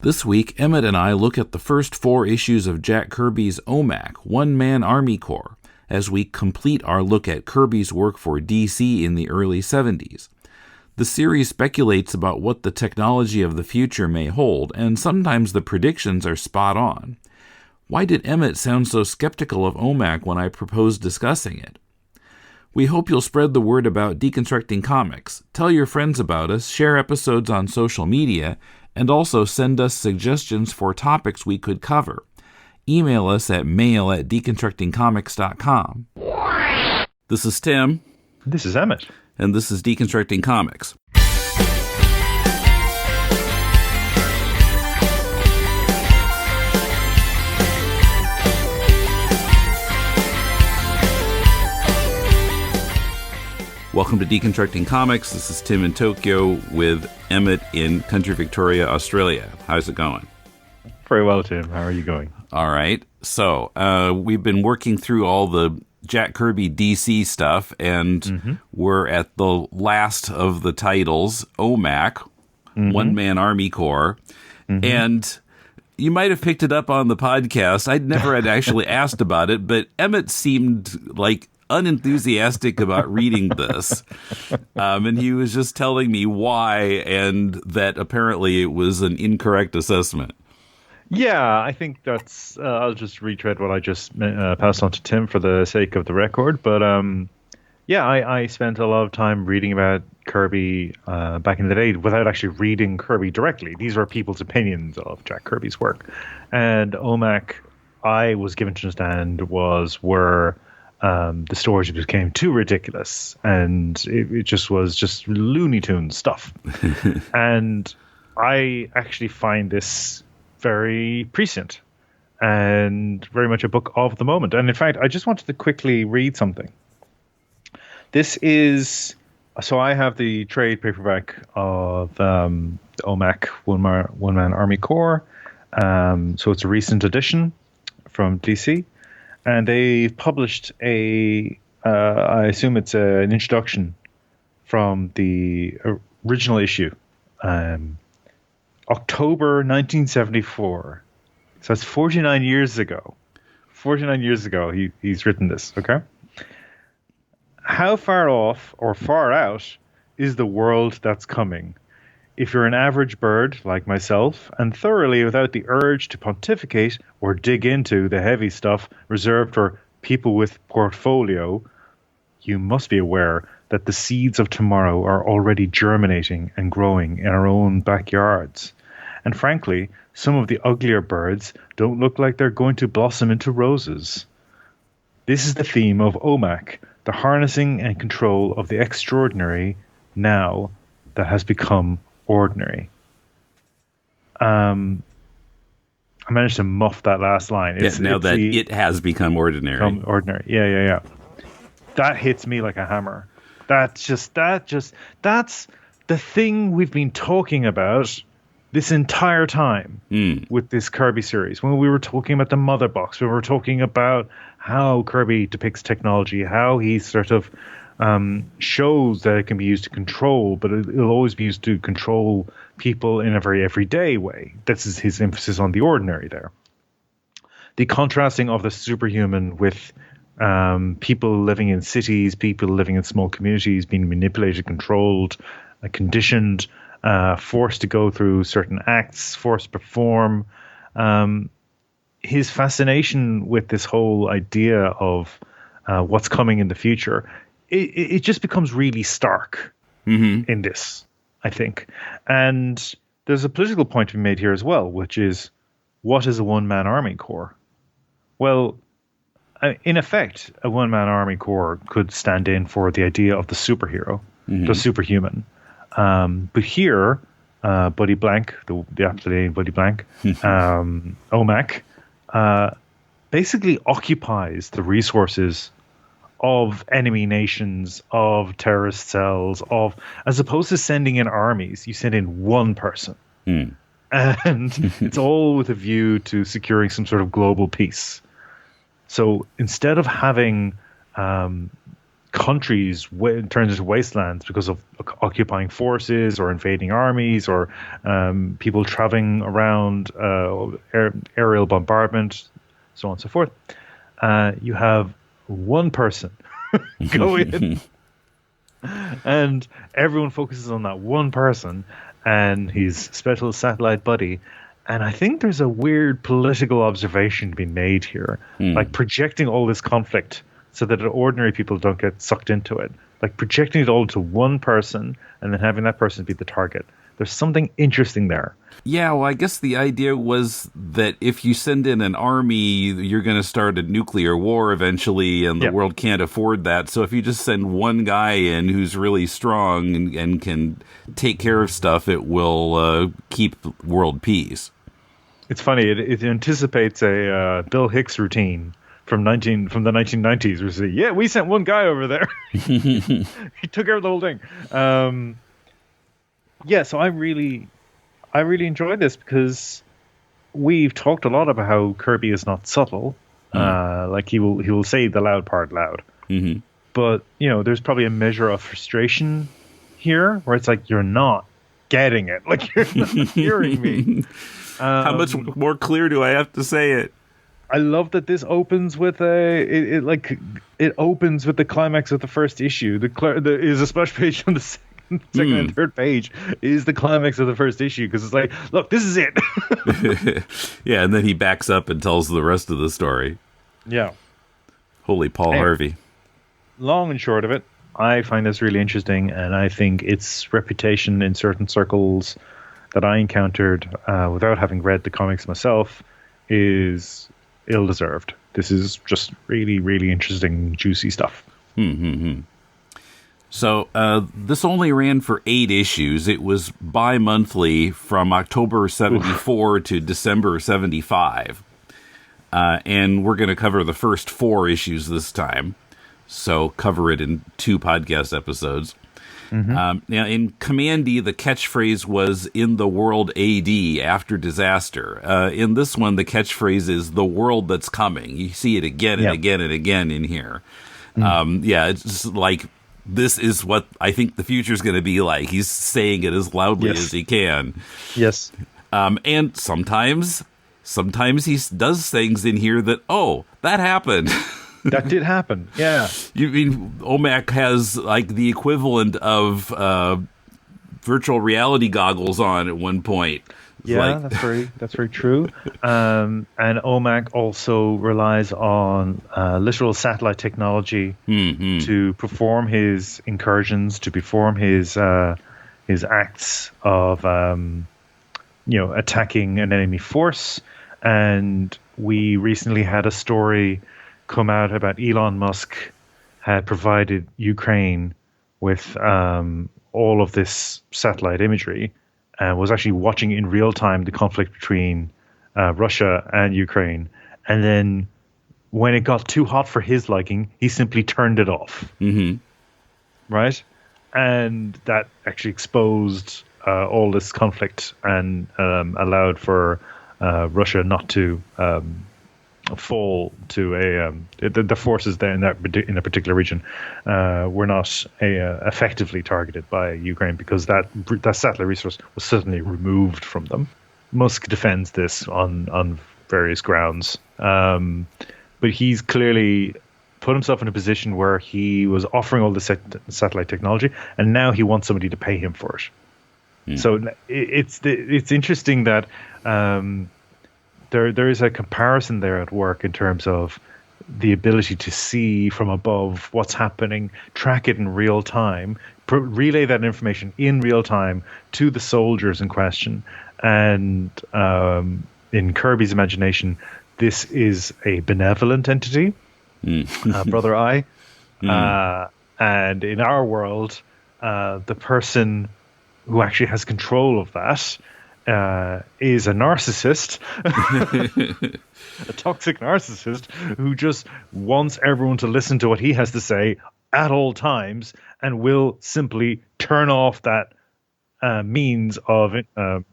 This week, Emmet and I look at the first 4 issues of Jack Kirby's OMAC, One Man Army Corps, as we complete our look at Kirby's work for DC in the early 70s. The series speculates about what the technology of the future may hold, and sometimes the predictions are spot on. Why did Emmet sound so skeptical of OMAC when I proposed discussing it? We hope you'll spread the word about Deconstructing Comics, tell your friends about us, share episodes on social media, and also send us suggestions for topics we could cover. Email us at mail@deconstructingcomics.com. This is Tim. This is Emmet. And this is Deconstructing Comics. Welcome to Deconstructing Comics. This is Tim in Tokyo with Emmet in country Victoria, Australia. How's it going? Very well, Tim. How are you going? All right. So we've been working through all the Jack Kirby DC stuff, and we're at the last of the titles, OMAC, One Man Army Corps. And you might have picked it up on the podcast. I never had actually asked about it, but Emmet seemed like unenthusiastic about reading this. And he was just telling me why, and that apparently it was an incorrect assessment. Yeah, I think that's... I'll just retread what I just passed on to Tim for the sake of the record. But yeah, I spent a lot of time reading about Kirby back in the day without actually reading Kirby directly. These were people's opinions of Jack Kirby's work. And OMAC, I was given to understand, were the stories became too ridiculous, and it just was just Looney Tunes stuff. And I actually find this very prescient and very much a book of the moment. And in fact, I just wanted to quickly read something. This is... So I have the trade paperback of the OMAC One Man Army Corps. So it's a recent edition from DC. And they've published I assume it's an introduction from the original issue, October 1974. So that's 49 years ago. 49 years ago, he's written this, okay? How far off or far out is the world that's coming? If you're an average bird like myself, and thoroughly without the urge to pontificate or dig into the heavy stuff reserved for people with portfolio, you must be aware that the seeds of tomorrow are already germinating and growing in our own backyards. And frankly, some of the uglier birds don't look like they're going to blossom into roses. This is the theme of OMAC, the harnessing and control of the extraordinary now that has become ordinary. I managed to muff that last line. It has become ordinary. Ordinary. Yeah. That hits me like a hammer. That's the thing we've been talking about this entire time with this Kirby series. When we were talking about the mother box, we were talking about how Kirby depicts technology, how he sort of shows that it can be used to control, but it'll always be used to control people in a very everyday way. This is his emphasis on the ordinary there. The contrasting of the superhuman with people living in cities, people living in small communities, being manipulated, controlled, conditioned, forced to go through certain acts, forced to perform. His fascination with this whole idea of what's coming in the future, it just becomes really stark in this, I think. And there's a political point to be made here as well, which is, what is a one-man army corps? Well, in effect, a one-man army corps could stand in for the idea of the superhero, the superhuman. But here, Buddy Blank, the aptly named Buddy Blank, OMAC, basically occupies the resources of enemy nations, of terrorist cells, as opposed to sending in armies, you send in one person. And it's all with a view to securing some sort of global peace. So instead of having countries turns into wastelands because of occupying forces or invading armies or people traveling around aerial bombardment, so on and so forth. You have one person go in, and everyone focuses on that one person and his special satellite buddy. And I think there's a weird political observation being made here, like projecting all this conflict so that ordinary people don't get sucked into it. Like projecting it all to one person and then having that person be the target. There's something interesting there. Yeah, well, I guess the idea was that if you send in an army, you're going to start a nuclear war eventually, and the world can't afford that. So if you just send one guy in who's really strong and can take care of stuff, it will keep world peace. It's funny. It anticipates a Bill Hicks routine from the 1990s. We say, yeah, we sent one guy over there. He took care of the whole thing. So I really enjoyed this because we've talked a lot about how Kirby is not subtle. Like he will say the loud part loud. Mm-hmm. But, there's probably a measure of frustration here where it's like, you're not getting it. Like, you're not hearing me. How much more clear do I have to say it? I love that this opens with it opens with the climax of the first issue. There is a splash page on the second and third page is the climax of the first issue because it's like, look, this is it. Yeah, and then he backs up and tells the rest of the story. Yeah. Holy Paul Harvey. Long and short of it, I find this really interesting, and I think its reputation in certain circles that I encountered without having read the comics myself is ill-deserved. This is just really, really interesting, juicy stuff. So this only ran for 8 issues. It was bi-monthly from October 74 to December 75. And we're going to cover the first 4 issues this time. So cover it in 2 podcast episodes. Now, in Commandy, the catchphrase was "in the world AD," after disaster. In this one, the catchphrase is "the world that's coming." You see it again and again and again in here. It's just like, this is what I think the future is going to be like. He's saying it as loudly as he can. Yes. And sometimes he does things in here that, that happened. That did happen, yeah. You mean OMAC has like the equivalent of virtual reality goggles on at one point? Yeah, that's very true. And OMAC also relies on literal satellite technology to perform his incursions, to perform his acts of attacking an enemy force. And we recently had a story come out about Elon Musk had provided Ukraine with all of this satellite imagery and was actually watching in real time the conflict between Russia and Ukraine. And then when it got too hot for his liking, he simply turned it off. Right? And that actually exposed all this conflict and allowed for Russia not to fall to the forces there in a particular region were not effectively targeted by Ukraine because that satellite resource was suddenly removed from them. Musk defends this on various grounds, but he's clearly put himself in a position where he was offering all the satellite technology, and now he wants somebody to pay him for it. So it's interesting that. There is a comparison there at work in terms of the ability to see from above what's happening, track it in real time, relay that information in real time to the soldiers in question. And in Kirby's imagination, this is a benevolent entity, Brother Eye. And in our world, the person who actually has control of that is a narcissist, a toxic narcissist who just wants everyone to listen to what he has to say at all times and will simply turn off that means of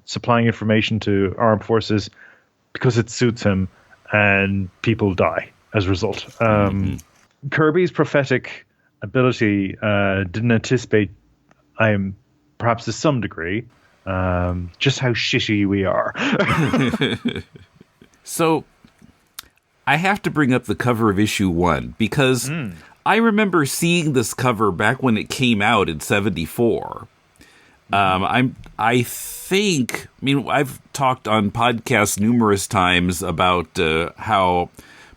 supplying information to armed forces because it suits him, and people die as a result. Kirby's prophetic ability didn't anticipate, perhaps to some degree, just how shitty we are. So I have to bring up the cover of issue 1 because I remember seeing this cover back when it came out in '74. I think, I've talked on podcasts numerous times about how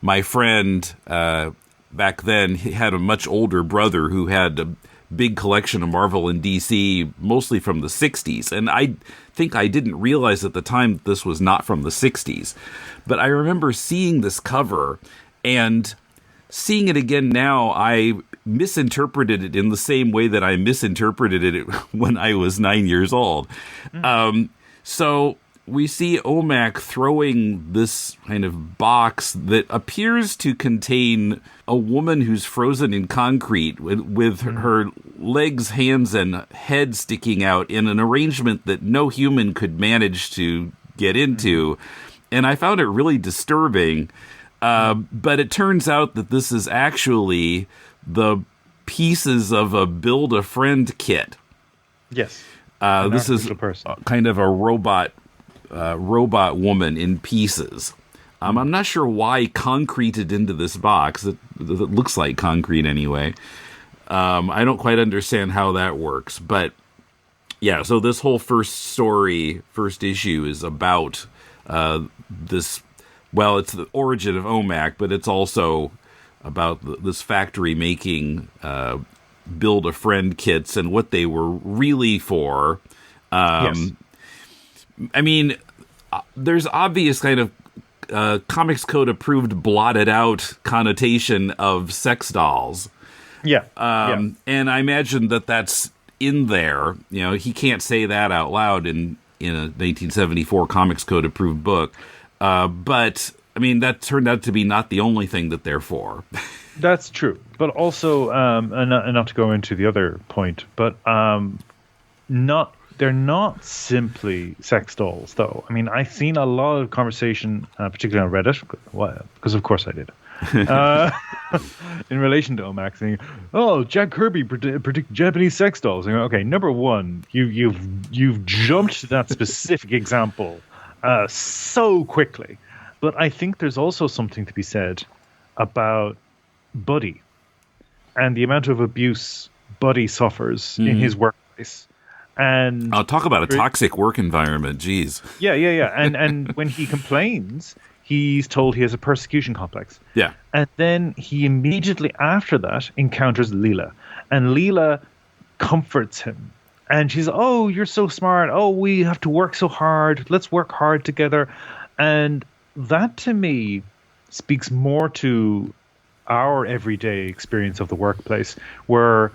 my friend back then had a much older brother who had a big collection of Marvel and DC, mostly from the 60s. And I think I didn't realize at the time that this was not from the 60s. But I remember seeing this cover, and seeing it again now, I misinterpreted it in the same way that I misinterpreted it when I was 9 years old. So we see OMAC throwing this kind of box that appears to contain a woman who's frozen in concrete with her legs, hands, and head sticking out in an arrangement that no human could manage to get into. And I found it really disturbing. But it turns out that this is actually the pieces of a Build-A-Friend kit. Yes. This is kind of a robot woman in pieces. I'm not sure why concreted into this box. It looks like concrete anyway. I don't quite understand how that works. But yeah, so this whole first issue is about this. Well, it's the origin of OMAC, but it's also about this factory making Build-A-Friend kits and what they were really for. Yes. There's obvious kind of Comics Code approved blotted out connotation of sex dolls. Yeah. And I imagine that that's in there. You know, he can't say that out loud in a 1974 Comics Code approved book. But that turned out to be not the only thing that they're for. That's true. But also, and not to go into the other point, but they're not simply sex dolls, though. I've seen a lot of conversation, particularly on Reddit, because of course I did, in relation to OMAC, saying, "Oh, Jack Kirby predicted Japanese sex dolls." And, okay, number one, you've jumped to that specific example so quickly. But I think there's also something to be said about Buddy and the amount of abuse Buddy suffers in his workplace. And I'll talk about a toxic work environment. Jeez. Yeah. And when he complains, he's told he has a persecution complex. Yeah. And then he immediately after that encounters Leela. And Leela comforts him. And she's, "Oh, you're so smart. Oh, we have to work so hard. Let's work hard together." And that, to me, speaks more to our everyday experience of the workplace, where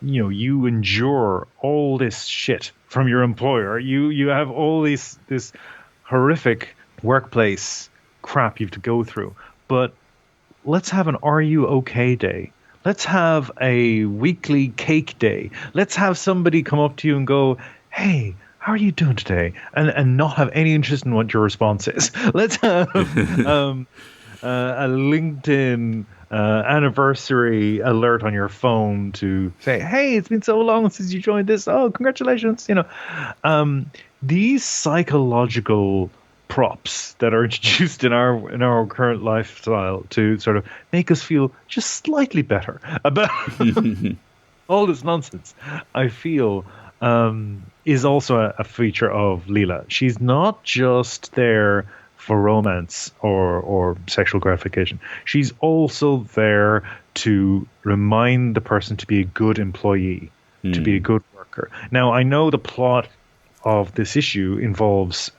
you endure all this shit from your employer. You have all this horrific workplace crap you have to go through. But let's have an "Are you okay" day. Let's have a weekly cake day. Let's have somebody come up to you and go, "Hey, how are you doing today?" And not have any interest in what your response is. Let's have a LinkedIn anniversary alert on your phone to say, "Hey, it's been so long since you joined this. Oh, congratulations." These psychological props that are introduced in our current lifestyle to sort of make us feel just slightly better about all this nonsense, I feel is also a feature of Leela. She's not just there for romance or sexual gratification. She's also there to remind the person to be a good employee, to be a good worker. Now, I know the plot of this issue involves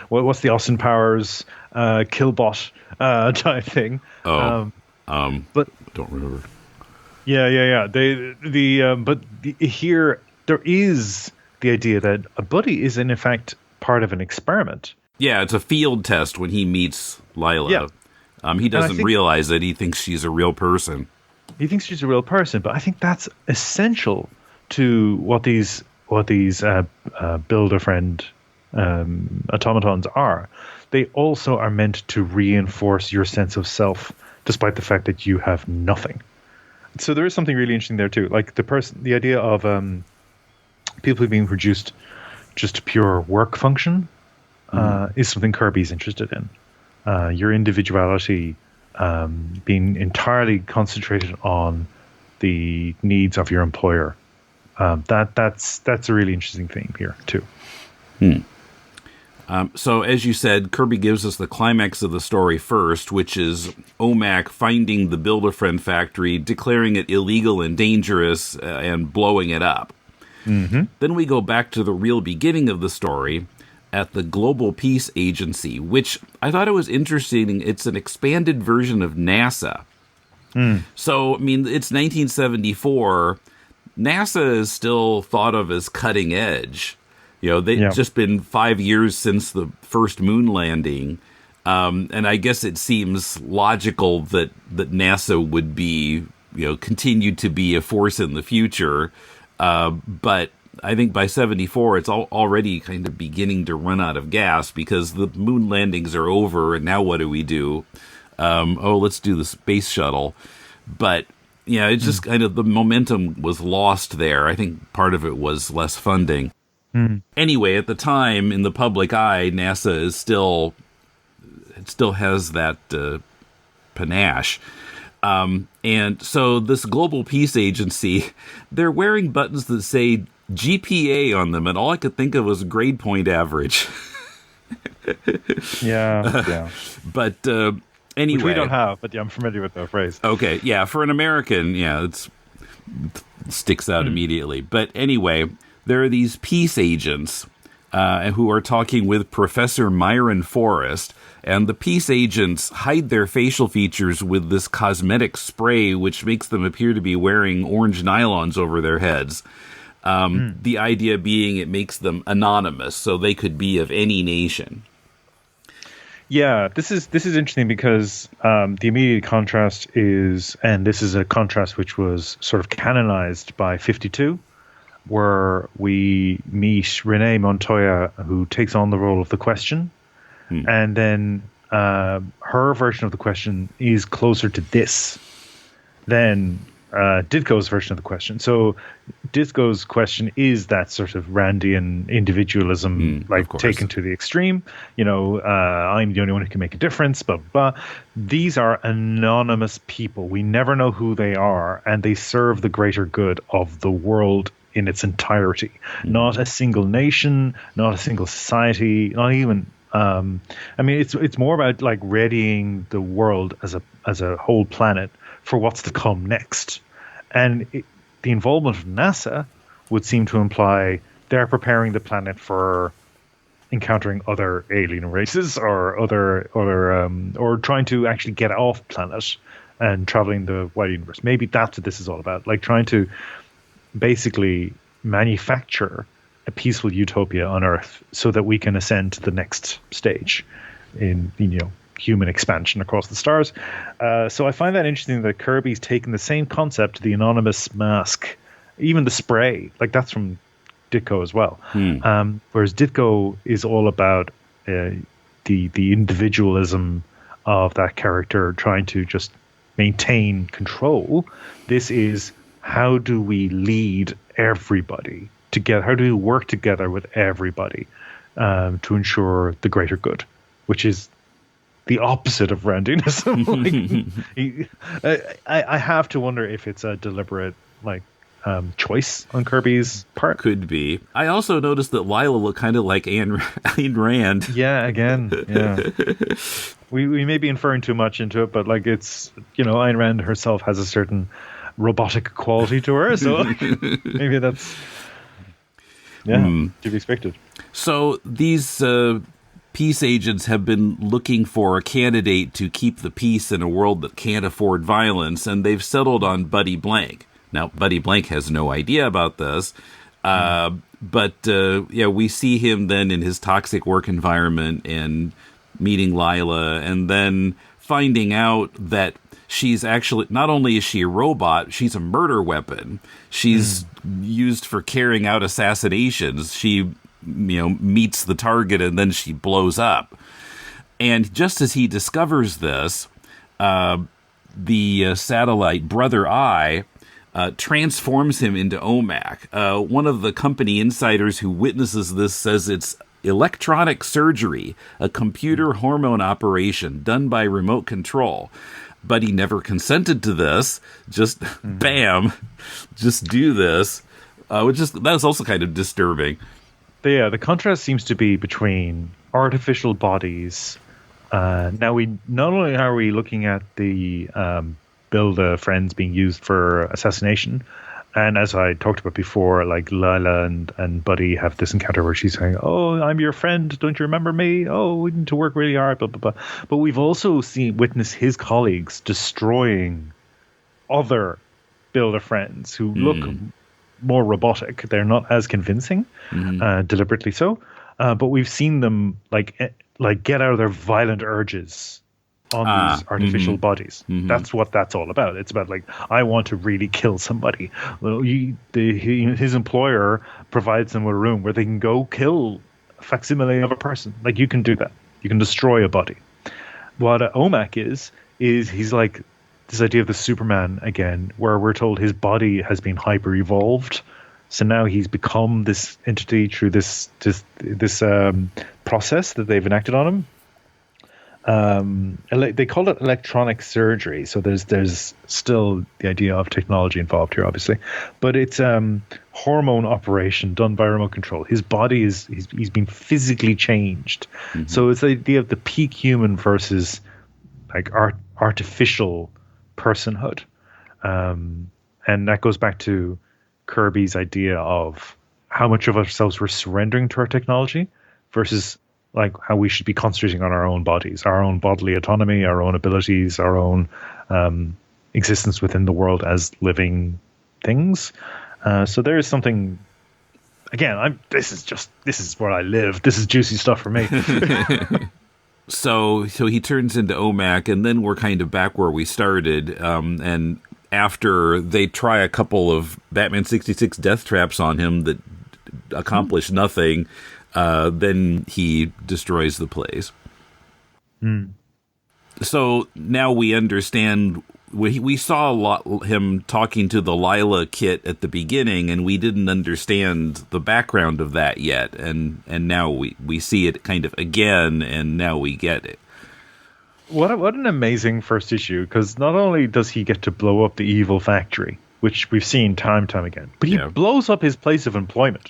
what's the Austin Powers Killbot type thing. But don't remember. Yeah. But here there is the idea that a buddy is in effect part of an experiment. Yeah, it's a field test when he meets Lila. Yeah. He doesn't realize that he thinks she's a real person. He thinks she's a real person, but I think that's essential to what these Build-A-Friend automatons are, they also are meant to reinforce your sense of self, despite the fact that you have nothing. So there is something really interesting there too. Like the idea of people being reduced just to pure work function is something Kirby's interested in. Your individuality being entirely concentrated on the needs of your employer. That's a really interesting theme here too. So as you said, Kirby gives us the climax of the story first, which is OMAC finding the Build-A-Friend factory, declaring it illegal and dangerous, and blowing it up. Mm-hmm. Then we go back to the real beginning of the story at the Global Peace Agency, which I thought it was interesting. It's an expanded version of NASA. So, I mean, it's 1974. NASA is still thought of as cutting edge. You know, they've just been 5 years since the first moon landing. And I guess it seems logical that NASA would be, continue to be a force in the future. But I think by 74, it's already kind of beginning to run out of gas because the moon landings are over. And now what do we do? Let's do the space shuttle. But, it's just kind of the momentum was lost there. I think part of it was less funding. Anyway, at the time, in the public eye, NASA is still has that panache. And so this Global Peace Agency, they're wearing buttons that say GPA on them, and all I could think of was grade point average. Yeah. But anyway. Which we don't have, but I'm familiar with the phrase. Okay, yeah, for an American, it sticks out immediately. But anyway, there are these peace agents who are talking with Professor Myron Forrest, and the peace agents hide their facial features with this cosmetic spray, which makes them appear to be wearing orange nylons over their heads. The idea being it makes them anonymous, so they could be of any nation. Yeah, this is interesting because the immediate contrast is, and this is a contrast which was sort of canonized by 52, where we meet Renee Montoya, who takes on the role of the Question, and then her version of the Question is closer to this than Ditko's version of the Question. So Ditko's Question is that sort of Randian individualism, taken to the extreme. I'm the only one who can make a difference, blah, blah, blah. These are anonymous people. We never know who they are, and they serve the greater good of the world in its entirety. Not a single nation, not a single society, not even... it's more about like readying the world as a whole planet for what's to come next. And the involvement of NASA would seem to imply they're preparing the planet for encountering other alien races or or trying to actually get off planet and traveling the wide universe. Maybe that's what this is all about, like trying to basically manufacture a peaceful utopia on Earth so that we can ascend to the next stage in human expansion across the stars. So I find that interesting that Kirby's taken the same concept, the anonymous mask, even the spray, like that's from Ditko as well. Whereas Ditko is all about the individualism of that character trying to just maintain control. This is, how do we lead everybody together? How do we work together with everybody to ensure the greater good, which is the opposite of Randianism. I have to wonder if it's a deliberate choice on Kirby's part. Could be. I also noticed that Lila looked kind of like Ayn Rand. Yeah, again. Yeah. we may be inferring too much into it, but it's Ayn Rand herself has a certain robotic quality to her, so maybe that's to be expected. So these peace agents have been looking for a candidate to keep the peace in a world that can't afford violence, and they've settled on Buddy Blank. Now, Buddy Blank has no idea about this, but we see him then in his toxic work environment and meeting Lila, and then finding out that she's actually, not only is she a robot, she's a murder weapon. She's used for carrying out assassinations. She meets the target and then she blows up. And just as he discovers this, the satellite Brother Eye transforms him into OMAC. One of the company insiders who witnesses this says it's electronic surgery, a computer hormone operation done by remote control. But he never consented to this. Just bam, just do this. That was also kind of disturbing. The contrast seems to be between artificial bodies. Now we not only are we looking at the build-a-friends being used for assassination, and as I talked about before, like Lila and Buddy have this encounter where she's saying, "Oh, I'm your friend. Don't you remember me? Oh, we need to work really hard." Blah blah blah. But we've also witnessed his colleagues destroying other build-a-friends who look more robotic. They're not as convincing, deliberately so. But we've seen them like get out of their violent urges on these artificial bodies. That's what that's all about. It's about like, I want to really kill somebody. Well, his employer provides them with a room where they can go kill a facsimile of a person. Like, you can do that. You can destroy a body. What OMAC is he's like this idea of the Superman again, where we're told his body has been hyper evolved. So now he's become this entity through this process that they've enacted on him. They call it electronic surgery. So there's still the idea of technology involved here, obviously, but it's hormone operation done by remote control. His body he's been physically changed. So it's the idea of the peak human versus like artificial personhood, and that goes back to Kirby's idea of how much of ourselves we're surrendering to our technology versus like how we should be concentrating on our own bodies, our own bodily autonomy, our own abilities, our own existence within the world as living things. So there is something. Again, this is where I live. This is juicy stuff for me. So he turns into OMAC, and then we're kind of back where we started. And after they try a couple of Batman 66 death traps on him that accomplish nothing, then he destroys the place. So now we understand. We saw a lot him talking to the Lila kit at the beginning, and we didn't understand the background of that yet. And now we see it kind of again, and now we get it. What an amazing first issue, because not only does he get to blow up the evil factory, which we've seen time and time again, but he blows up his place of employment.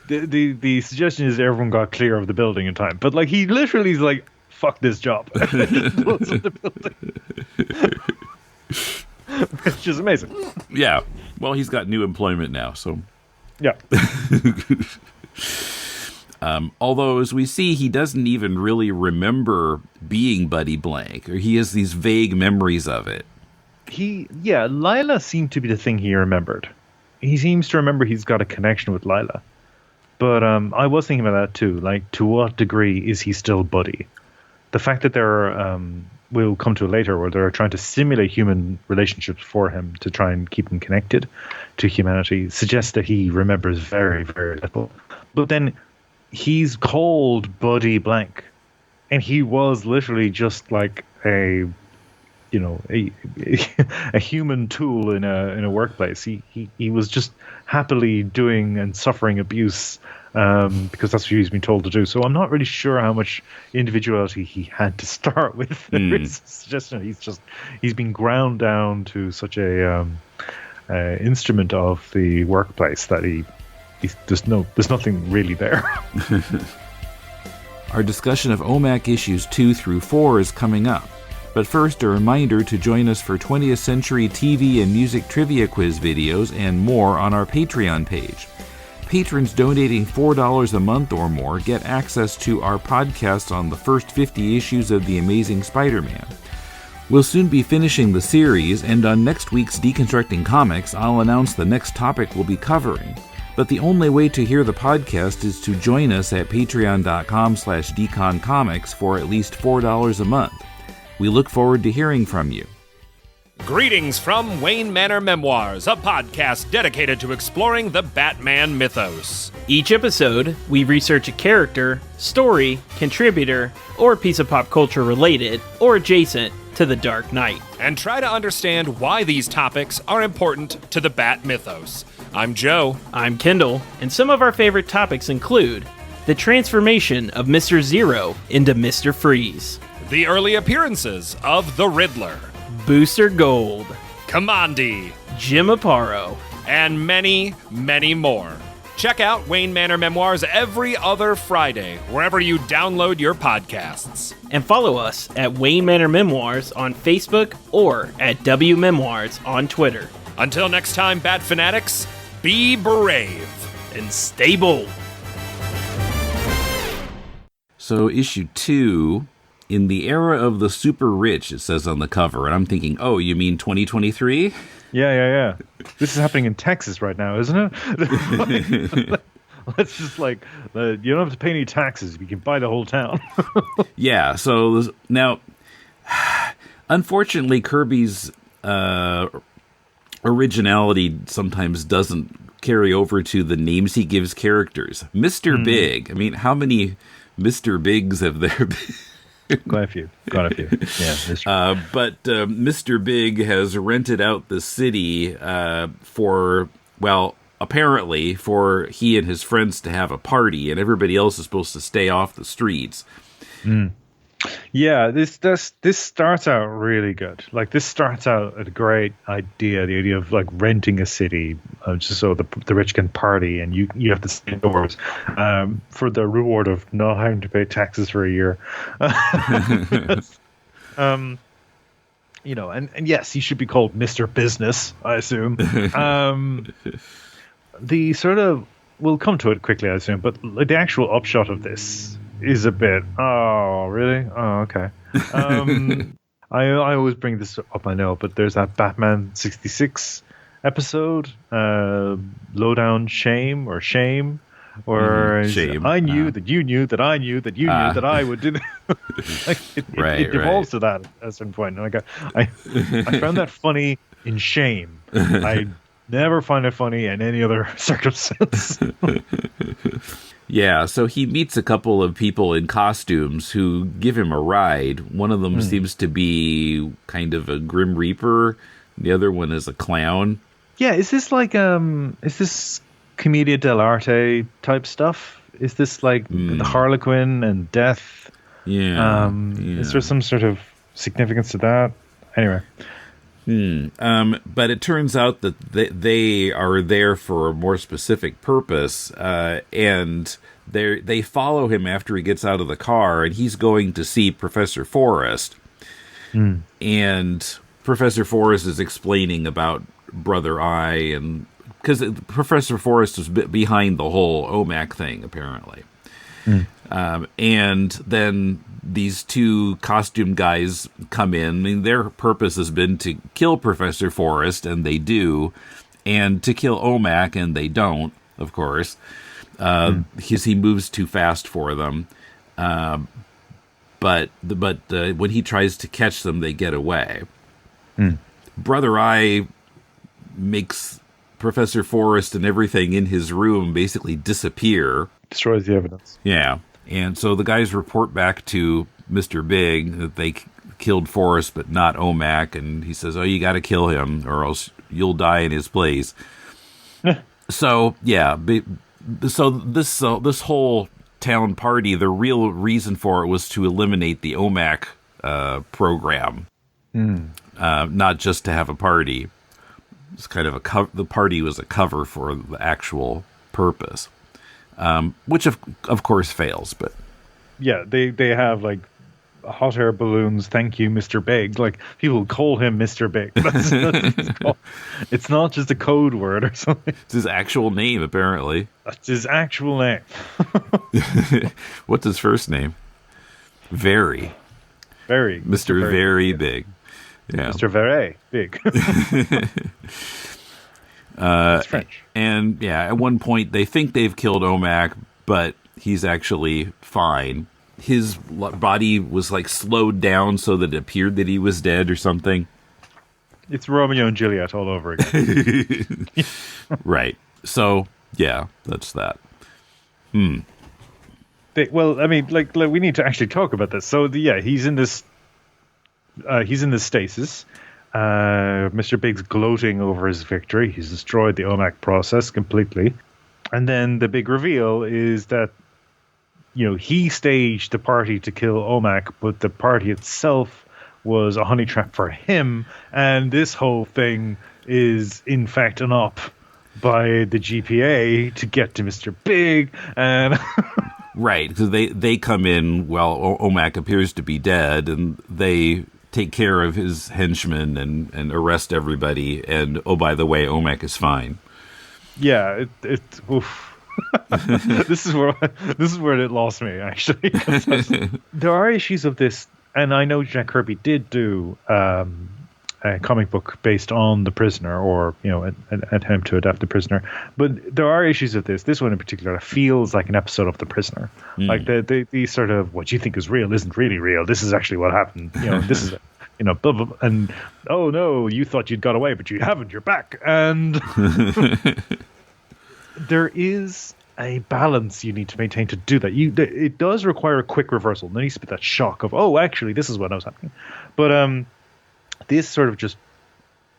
The suggestion is everyone got clear of the building in time, but like he literally is like, fuck this job. Blows up the building. Which is amazing. Yeah. Well, he's got new employment now, so. Yeah. Although, as we see, he doesn't even really remember being Buddy Blank, or he has these vague memories of it. Lila seemed to be the thing he remembered. He seems to remember he's got a connection with Lila. But I was thinking about that too. Like, to what degree is he still Buddy? The fact that we'll come to it later, where they're trying to simulate human relationships for him to try and keep him connected to humanity, suggests that he remembers very, very little. But then he's called Buddy Blank, and he was literally just like a human tool in a workplace. He was just happily doing and suffering abuse because that's what he's been told to do. So I'm not really sure how much individuality he had to start with. There is a suggestion he's been ground down to such a instrument of the workplace that there's nothing really there. Our discussion of OMAC issues 2 through 4 is coming up. But first, a reminder to join us for 20th Century TV and music trivia quiz videos and more on our Patreon page. Patrons donating $4 a month or more get access to our podcast on the first 50 issues of The Amazing Spider-Man. We'll soon be finishing the series, and on next week's Deconstructing Comics, I'll announce the next topic we'll be covering. But the only way to hear the podcast is to join us at patreon.com/deconcomics for at least $4 a month. We look forward to hearing from you. Greetings from Wayne Manor Memoirs, a podcast dedicated to exploring the Batman mythos. Each episode, we research a character, story, contributor, or piece of pop culture related or adjacent to the Dark Knight, And try to understand why these topics are important to the Bat mythos. I'm Joe. I'm Kendall, and some of our favorite topics include the transformation of Mr. Zero into Mr. Freeze, The early appearances of the Riddler, Booster Gold, Commandi, Jim Aparo, and many, many more. Check out Wayne Manor Memoirs every other Friday, wherever you download your podcasts. and follow us at Wayne Manor Memoirs on Facebook or at W Memoirs on Twitter. Until next time, Bat Fanatics, be brave. And stay bold. So issue 2, in the era of the super rich, it says on the cover, and I'm thinking, oh, you mean 2023? Yeah. This is happening in Texas right now, isn't it? Let's just you don't have to pay any taxes. You can buy the whole town. Yeah, so now, unfortunately, Kirby's originality sometimes doesn't carry over to the names he gives characters. Mr. Big, I mean, how many Mr. Bigs have there been? Quite a few. Yeah, that's true. But Mr. Big has rented out the city apparently for he and his friends to have a party, and everybody else is supposed to stay off the streets. Yeah, this starts out really good. Like, this starts out at a great idea, the idea of like renting a city just so the rich can party, and you have to stay indoors for the reward of not having to pay taxes for a year. And yes, he should be called Mr. Business, I assume. The sort of, we'll come to it quickly, I assume, but the actual upshot of this is a bit, oh, really? Oh, okay. I always bring this up, I know, but there's that Batman 66 episode, Lowdown Shame, where Shame. I knew that you knew that I knew that you knew that I would do that. It devolves to that at a certain point. And I found that funny in Shame. I never find it funny in any other circumstance. Yeah, so he meets a couple of people in costumes who give him a ride. One of them seems to be kind of a Grim Reaper. The other one is a clown. Yeah, is this Commedia dell'arte type stuff? Is this like the Harlequin and Death? Yeah. Is there some sort of significance to that? Anyway. But it turns out that they are there for a more specific purpose, and they follow him after he gets out of the car, and he's going to see Professor Forrest. And Professor Forrest is explaining about Brother Eye, and because Professor Forrest was behind the whole OMAC thing, apparently. And then these two costume guys come in. I mean, their purpose has been to kill Professor Forrest, and they do, and to kill OMAC, and they don't, of course, because he moves too fast for them. But when he tries to catch them, they get away. Brother Eye makes Professor Forrest and everything in his room basically disappear. Destroys the evidence. Yeah. And so the guys report back to Mr. Big that they killed Forrest, but not OMAC. And he says, oh, you got to kill him or else you'll die in his place. So, yeah. So this whole town party, the real reason for it was to eliminate the OMAC program. Not just to have a party. It's kind of the party was a cover for the actual purpose. Which of course fails, but yeah, they have like hot air balloons. Thank you, Mr. Big. Like, people call him Mr. Big. It's not just a code word or something. It's his actual name, apparently. That's his actual name. What's his first name? Very. Mr. Very Big. Yeah. Mr. Very Big. It's French. And yeah, at one point they think they've killed OMAC, but he's actually fine. His body was like slowed down so that it appeared that he was dead or something. It's Romeo and Juliet all over again. Right. So, yeah, that's that. Well, I mean, like we need to actually talk about this. So, he's in this stasis. Mr. Big's gloating over his victory. He's destroyed the OMAC process completely. And then the big reveal is that, he staged the party to kill OMAC, but the party itself was a honey trap for him. And this whole thing is, in fact, an op by the GPA to get to Mr. Big. And right, because they come in while OMAC appears to be dead, and they take care of his henchmen and arrest everybody. And, oh, by the way, OMAC is fine. Yeah, oof. This is where it lost me, actually. There are issues of this, and I know Jack Kirby did do a comic book based on The Prisoner, or an attempt to adapt The Prisoner. But there are issues of this. This one in particular that feels like an episode of The Prisoner. Like the sort of what you think is real isn't really real. This is actually what happened. This is. Blah, blah, blah, and oh no, you thought you'd got away, but you haven't. You're back, and there is a balance you need to maintain to do that. It does require a quick reversal. There needs to be that shock of, oh, actually, this is what was happening. But this sort of just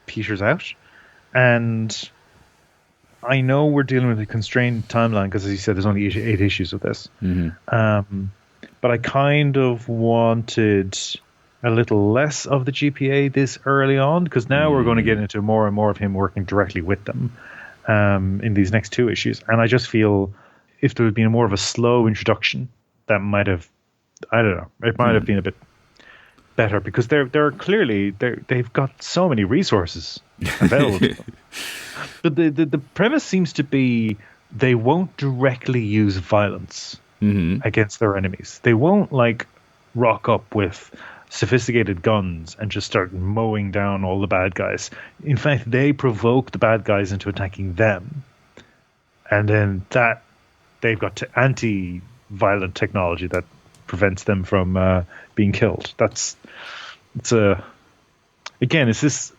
peters out, and I know we're dealing with a constrained timeline because, as you said, there's only 8 issues of this. But I kind of wanted a little less of the GPA this early on, because now we're going to get into more and more of him working directly with them in these next 2 issues. And I just feel if there had been more of a slow introduction, that might have, I don't know, it might have been a bit better, because they've got so many resources available to them. But the premise seems to be they won't directly use violence against their enemies. They won't rock up with sophisticated guns and just start mowing down all the bad guys. In fact, they provoke the bad guys into attacking them, and then that they've got anti-violent technology that prevents them from being killed. It's this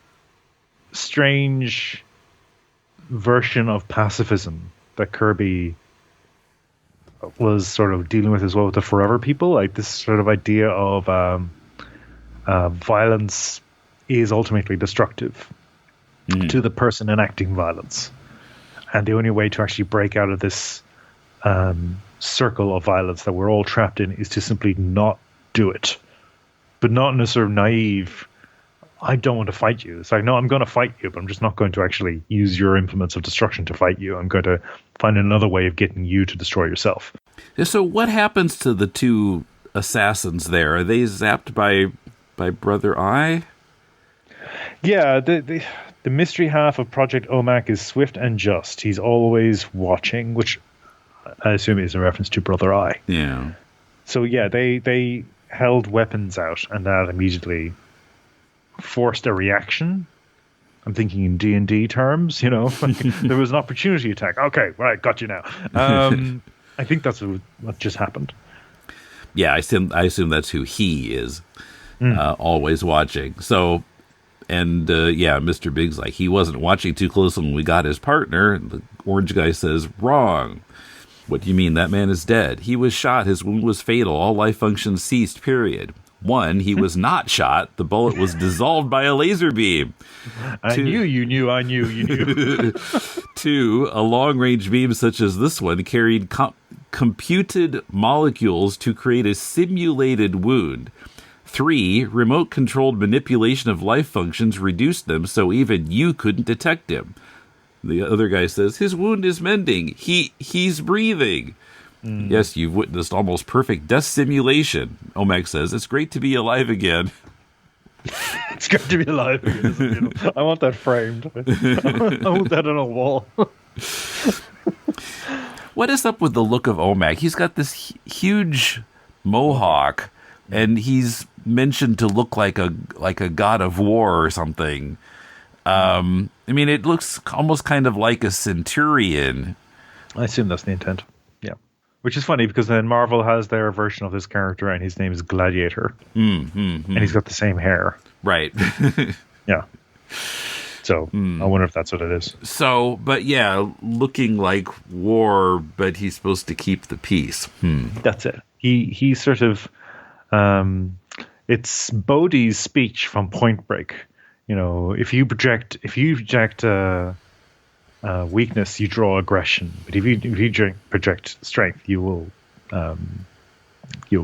strange version of pacifism that Kirby was sort of dealing with as well with the Forever People, like this sort of idea of violence is ultimately destructive to the person enacting violence, and the only way to actually break out of this circle of violence that we're all trapped in is to simply not do it, but not in a sort of naive, I don't want to fight you. It's like, no, I'm going to fight you, but I'm just not going to actually use your implements of destruction to fight you. I'm going to find another way of getting you to destroy yourself. So what happens to the 2 assassins there? Are they zapped by Brother Eye? Yeah, the mystery half of Project OMAC is swift and just. He's always watching, which I assume is a reference to Brother Eye. Yeah. So yeah, they held weapons out, and that immediately forced a reaction. I'm thinking in D&D terms, there was an opportunity attack. Okay, right, got you now. I think that's what just happened. Yeah, I assume that's who he is, always watching. So, and Mr. Big's like, he wasn't watching too closely when we got his partner. And the orange guy says, wrong. What do you mean? That man is dead. He was shot. His wound was fatal. All life functions ceased, period. 1, he was not shot. The bullet was dissolved by a laser beam. I knew you knew. 2, a long-range beam such as this one carried computed molecules to create a simulated wound. 3, remote-controlled manipulation of life functions reduced them so even you couldn't detect him. The other guy says, his wound is mending. He's breathing. Yes, you've witnessed almost perfect death simulation. OMAC says, it's great to be alive again. It's great to be alive again, isn't it? I want that framed. I want that on a wall. What is up with the look of OMAC? He's got this huge mohawk, and he's mentioned to look like a god of war or something. I mean, it looks almost kind of like a centurion. I assume that's the intent. Yeah. Which is funny, because then Marvel has their version of this character, and his name is Gladiator. And he's got the same hair. Right. Yeah. So I wonder if that's what it is. So, but yeah, looking like war, but he's supposed to keep the peace. That's it. He sort of, it's Bodhi's speech from Point Break. You know, if you project weakness, you draw aggression. But if you project strength, you'll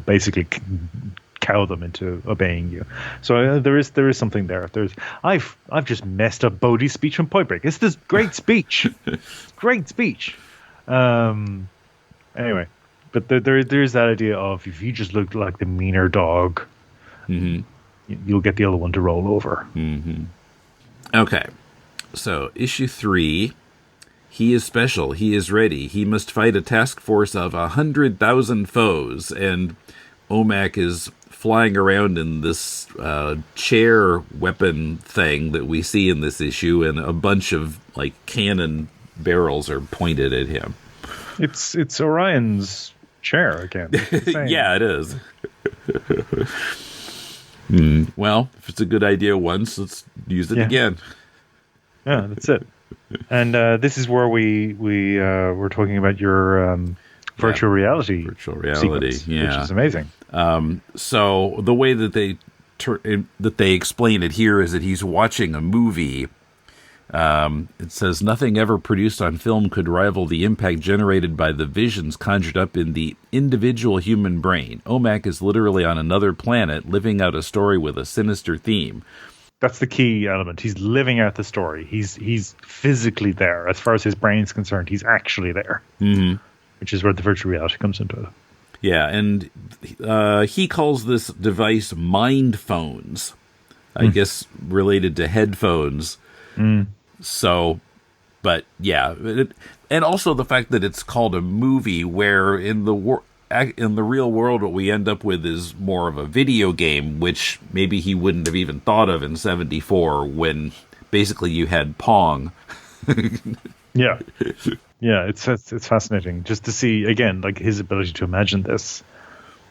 basically cow them into obeying you. So there is something there. I've just messed up Bodhi's speech from Point Break. It's this great speech, great speech. Anyway, but there's that idea of if you just look like the meaner dog, you'll get the other one to roll over. Okay, so issue 3. He is special. He is ready. He must fight a task force of 100,000 foes, and OMAC is flying around in this chair weapon thing that we see in this issue, and a bunch of like cannon barrels are pointed at him. It's Orion's chair again. Yeah, it is. Well, if it's a good idea once, let's use it again. Yeah, that's it. And this is where we're talking about your virtual reality sequence, which is amazing. So the way that they explain it here is that he's watching a movie. It says nothing ever produced on film could rival the impact generated by the visions conjured up in the individual human brain. OMAC is literally on another planet, living out a story with a sinister theme. That's the key element. He's living out the story. He's physically there. As far as his brain's concerned, he's actually there. Which is where the virtual reality comes into it. Yeah, and he calls this device mind phones. I guess related to headphones. So, but yeah. And also the fact that it's called a movie, where in the real world, what we end up with is more of a video game, which maybe he wouldn't have even thought of in '74, when basically you had Pong. Yeah, it's fascinating just to see again, like his ability to imagine this,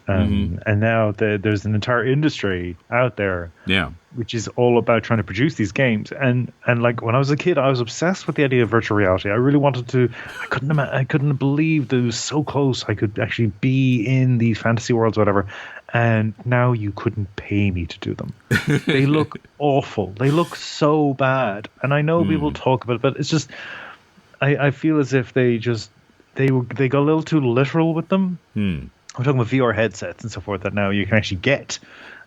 and now there's an entire industry out there, which is all about trying to produce these games. And like when I was a kid, I was obsessed with the idea of virtual reality. I really wanted to. I couldn't believe that it was so close. I could actually be in these fantasy worlds, or whatever. And now you couldn't pay me to do them. They look awful. They look so bad. And I know people talk about it, but it's just, I feel as if they got a little too literal with them. I'm talking about VR headsets and so forth that now you can actually get.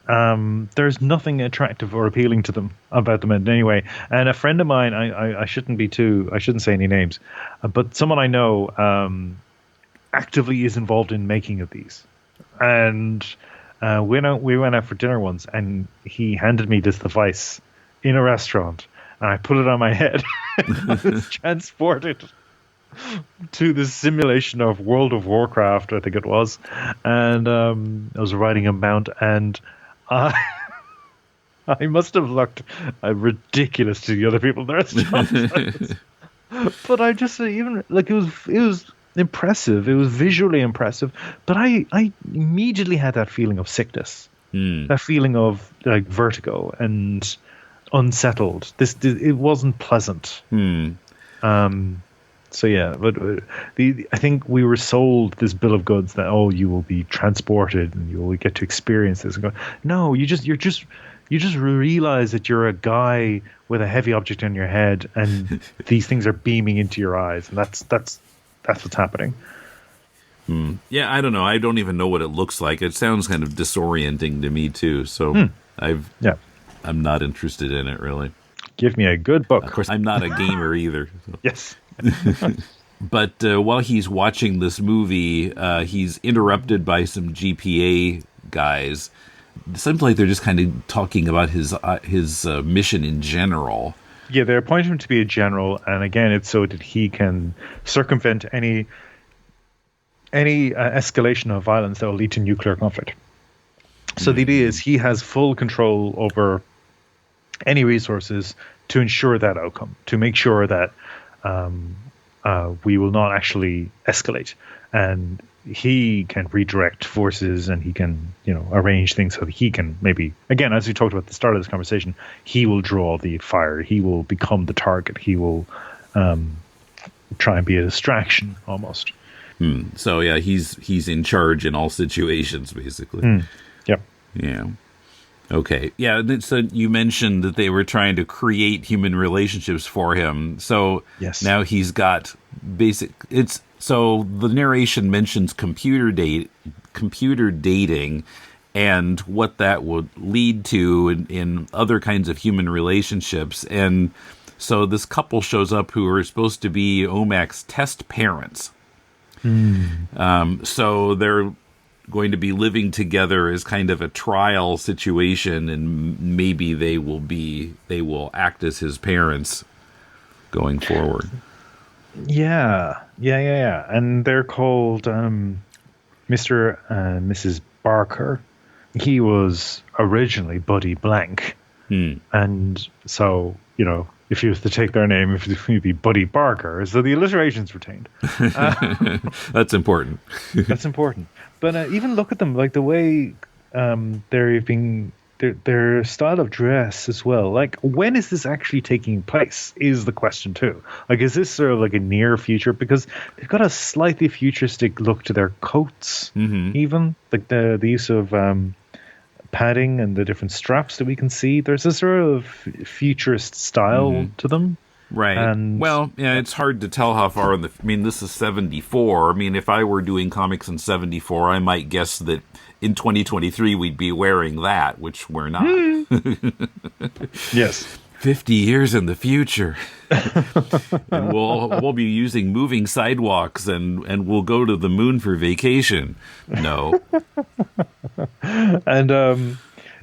There's nothing attractive or appealing to them about them in any way. And a friend of mine, I shouldn't say any names, but someone I know actively is involved in making of these. And we went out for dinner once, and he handed me this device in a restaurant, and I put it on my head. I was transported to this simulation of World of Warcraft, I think it was, and I was riding a mount, and I must have looked ridiculous to the other people in the restaurant. But I just even like it was impressive. It was visually impressive, but I immediately had that feeling of sickness, that feeling of like vertigo and unsettled. It wasn't pleasant. So yeah, but I think we were sold this bill of goods that you will be transported and you will get to experience this. And go, no, you just realize that you're a guy with a heavy object on your head, and these things are beaming into your eyes, and that's what's happening. Yeah, I don't know. I don't even know what it looks like. It sounds kind of disorienting to me too. So I'm not interested in it really. Give me a good book. Of course, I'm not a gamer either. So. Yes. But while he's watching this movie, he's interrupted by some GPA guys. It seems like they're just kind of talking about his mission in general. Yeah, they appoint him to be a general, and again, it's so that he can circumvent any escalation of violence that will lead to nuclear conflict. So the idea is he has full control over any resources to ensure that outcome, to make sure that we will not actually escalate. And he can redirect forces and he can, arrange things so that he can maybe, again, as we talked about at the start of this conversation, he will draw the fire. He will become the target. He will try and be a distraction almost. So yeah, he's in charge in all situations, basically. Yep. Yeah. Okay. Yeah. So you mentioned that they were trying to create human relationships for him. So yes. Now he's got so the narration mentions computer dating and what that would lead to in other kinds of human relationships. And so this couple shows up who are supposed to be OMAC's test parents. So they're going to be living together as kind of a trial situation, and maybe they will act as his parents going forward. Yeah. And they're called Mr. and Mrs. Barker. He was originally Buddy Blank. And so, if you was to take their name, it would be Buddy Barker. So the alliteration's retained. That's important. That's important. But even look at them, like the way their style of dress as well. Like, when is this actually taking place is the question too. Like, is this sort of like a near future? Because they've got a slightly futuristic look to their coats, even. Like the use of padding and the different straps that we can see. There's a sort of futurist style to them. Right. And well, yeah, it's hard to tell how far this is 74. I mean, if I were doing comics in 74, I might guess that in 2023 we'd be wearing that, which we're not. Yes. 50 years in the future. And we'll be using moving sidewalks and we'll go to the moon for vacation. No. And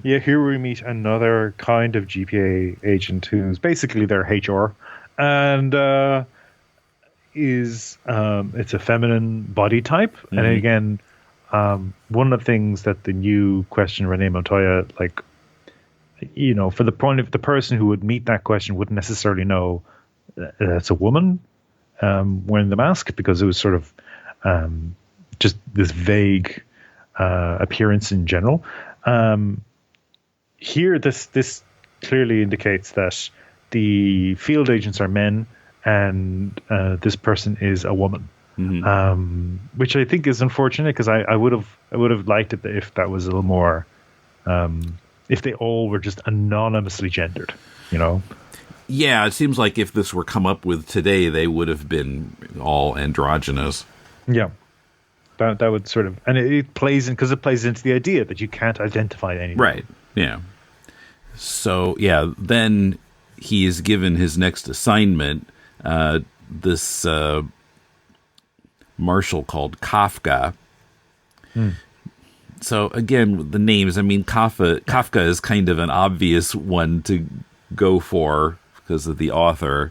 here we meet another kind of GPA agent who's basically their HR, and it's a feminine body type. And again, one of the things that the new question, Renee Montoya, for the point of the person who would meet that question wouldn't necessarily know that it's a woman wearing the mask, because it was sort of just this vague appearance in general. Here, this clearly indicates that the field agents are men, and this person is a woman, which I think is unfortunate, because I would have liked it if that was a little more, if they all were just anonymously gendered, Yeah, it seems like if this were come up with today, they would have been all androgynous. Yeah. That would sort of, and it plays into the idea that you can't identify anything. Right. Yeah. So then he is given his next assignment. This marshal called Kafka. So again, the names. I mean, Kafka is kind of an obvious one to go for because of the author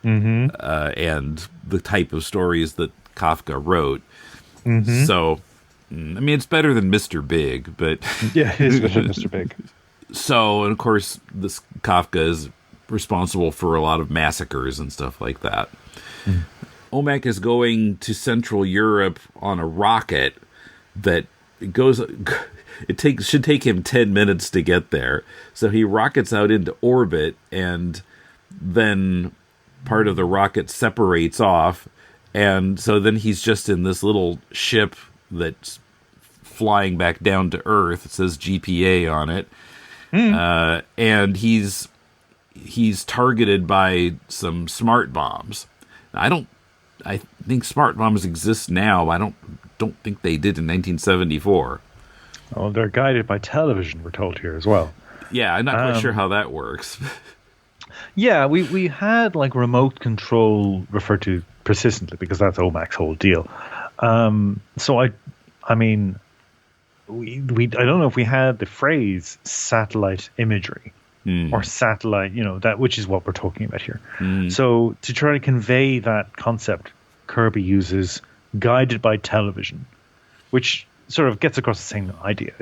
and the type of stories that Kafka wrote. So, I mean, it's better than Mr. Big, but... Yeah, it is better than Mr. Big. So, and of course, this Kafka is responsible for a lot of massacres and stuff like that. OMAC is going to Central Europe on a rocket that should take him 10 minutes to get there. So he rockets out into orbit, and then part of the rocket separates off. And so then he's just in this little ship that's flying back down to Earth. It says GPA on it. And he's targeted by some smart bombs. I think smart bombs exist now. I don't think they did in 1974. Oh, they're guided by television, we're told here as well. Yeah, I'm not quite sure how that works. Yeah, we had remote control referred to persistently because that's OMAC's whole deal. So I mean, I don't know if we had the phrase satellite imagery or satellite, that, which is what we're talking about here. So to try to convey that concept, Kirby uses guided by television, which sort of gets across the same idea.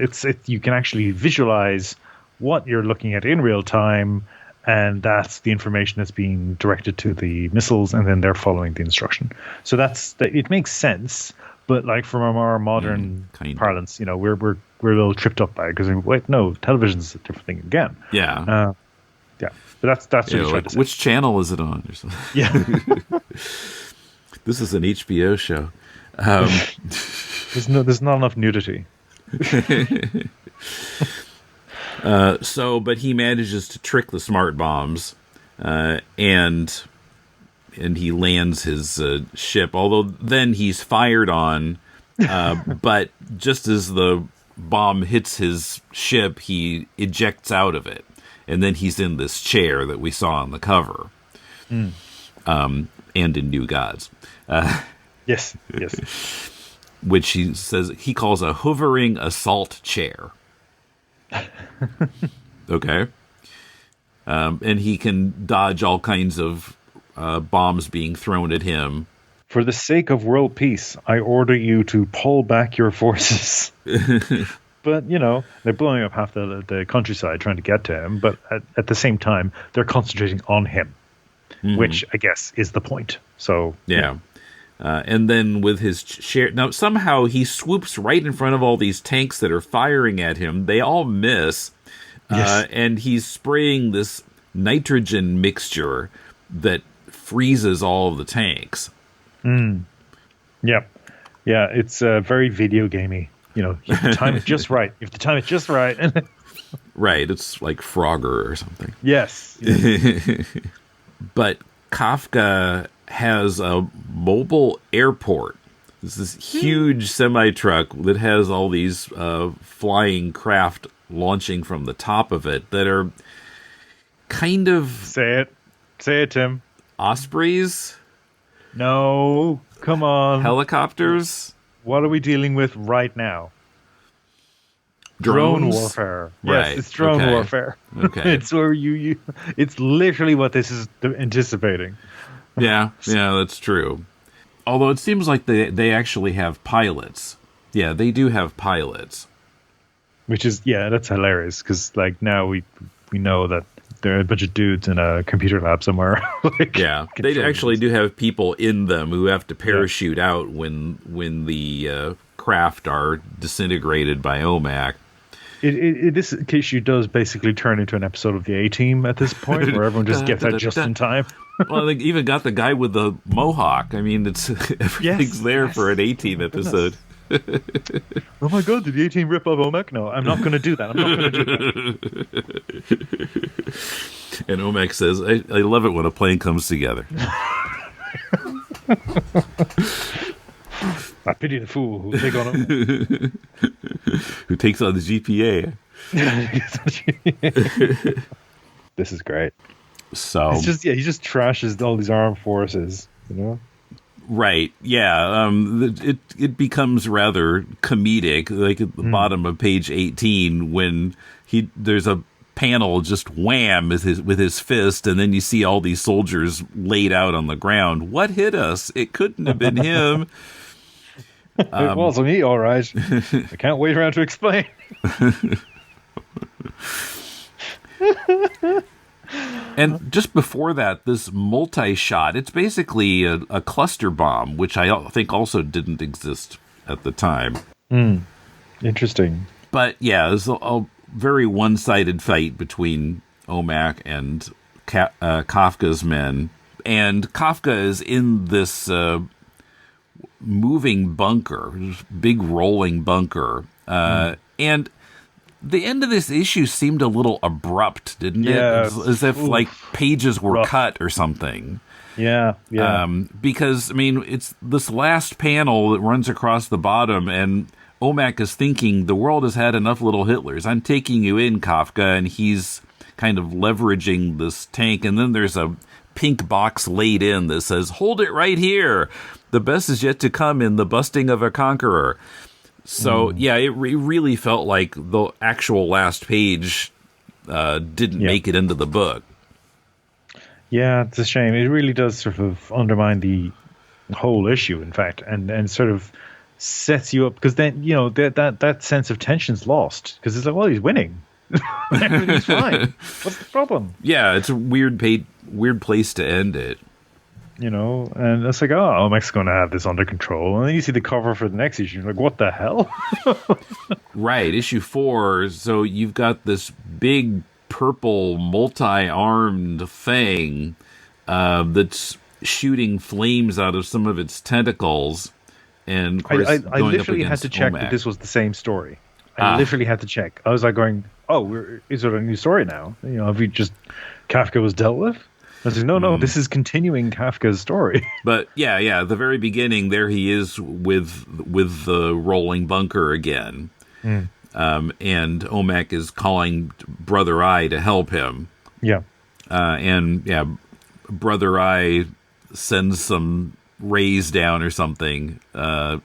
You can actually visualize what you're looking at in real time, and that's the information that's being directed to the missiles, and then they're following the instruction. So it makes sense, But like from our modern kind of. parlance, we're a little tripped up by it because wait, no, television's a different thing again. Yeah. Yeah, but that's what Like, which channel is it on? Or something. Yeah. This is an HBO show. There's not enough nudity. But he manages to trick the smart bombs, and he lands his ship. Although then he's fired on, but just as the bomb hits his ship, he ejects out of it, and then he's in this chair that we saw on the cover, and in New Gods. Yes. Which he calls a hovering assault chair. Okay. And he can dodge all kinds of bombs being thrown at him. For the sake of world peace, I order you to pull back your forces. But, they're blowing up half the countryside trying to get to him, but at the same time, they're concentrating on him, which I guess is the point. So, yeah. And then with his chair, now somehow he swoops right in front of all these tanks that are firing at him. They all miss. Yes. And he's spraying this nitrogen mixture that freezes all of the tanks. Yep. Yeah, it's very video gamey. You have to time it just right. You have to time it just right. Right, it's like Frogger or something. Yes. But Kafka has a mobile airport. It's this huge semi-truck that has all these flying craft launching from the top of it that are kind of... Say it, Tim. Ospreys? No, come on. Helicopters? What are we dealing with right now? Drones? Drone warfare. Right. Yes, it's drone warfare. Okay. It's where it's literally what this is anticipating. Yeah, that's true. Although it seems like they actually have pilots. Yeah, they do have pilots. Which is, that's hilarious, because like now we know that there are a bunch of dudes in a computer lab somewhere. They actually do have people in them who have to parachute out when the craft are disintegrated by OMAC. This issue does basically turn into an episode of the A-Team at this point, where everyone just gets out just in time. Well, they even got the guy with the mohawk. I mean, it's everything's there for an A-Team episode. Oh my god, did the A-Team rip off OMAC? No, I'm not going to do that. And OMAC says, I love it when a plane comes together. I pity the fool who take on him. Who takes on the GPA. This is great. So it's just he just trashes all these armed forces, Right, yeah. It becomes rather comedic, like at the bottom of page 18, when there's a panel just wham with his fist, and then you see all these soldiers laid out on the ground. What hit us? It couldn't have been him. It wasn't me, all right. I can't wait around to explain. And just before that, this multi-shot, it's basically a cluster bomb, which I think also didn't exist at the time. Interesting. But yeah, there's a very one-sided fight between OMAC and Kafka's men. And Kafka is in this moving bunker, big rolling bunker. And the end of this issue seemed a little abrupt, didn't it? As if like pages were cut or something. Yeah. Because, I mean, it's this last panel that runs across the bottom, and OMAC is thinking, the world has had enough little Hitlers. I'm taking you in, Kafka, and he's kind of leveraging this tank. And then there's a pink box laid in that says, hold it right here. The best is yet to come in the busting of a conqueror. So, yeah, it really felt like the actual last page didn't make it into the book. Yeah, it's a shame. It really does sort of undermine the whole issue, in fact, and sort of sets you up, because then, that sense of tension's lost, because it's like, well, he's winning. Everything's fine. What's the problem? Yeah, it's a weird place to end it. and it's like, oh, OMAC's going to have this under control. And then you see the cover for the next issue. You're like, what the hell? Right, issue 4. So you've got this big purple multi-armed thing that's shooting flames out of some of its tentacles. And of course, I literally had to check OMAC. that this was the same story. I literally had to check. I was like going, oh, is it a new story now? Have we just Kafka was dealt with? I was like, no, this is continuing Kafka's story. But yeah, at the very beginning, there he is with the rolling bunker again. And OMAC is calling Brother Eye to help him. Yeah. Brother Eye sends some rays down or something. It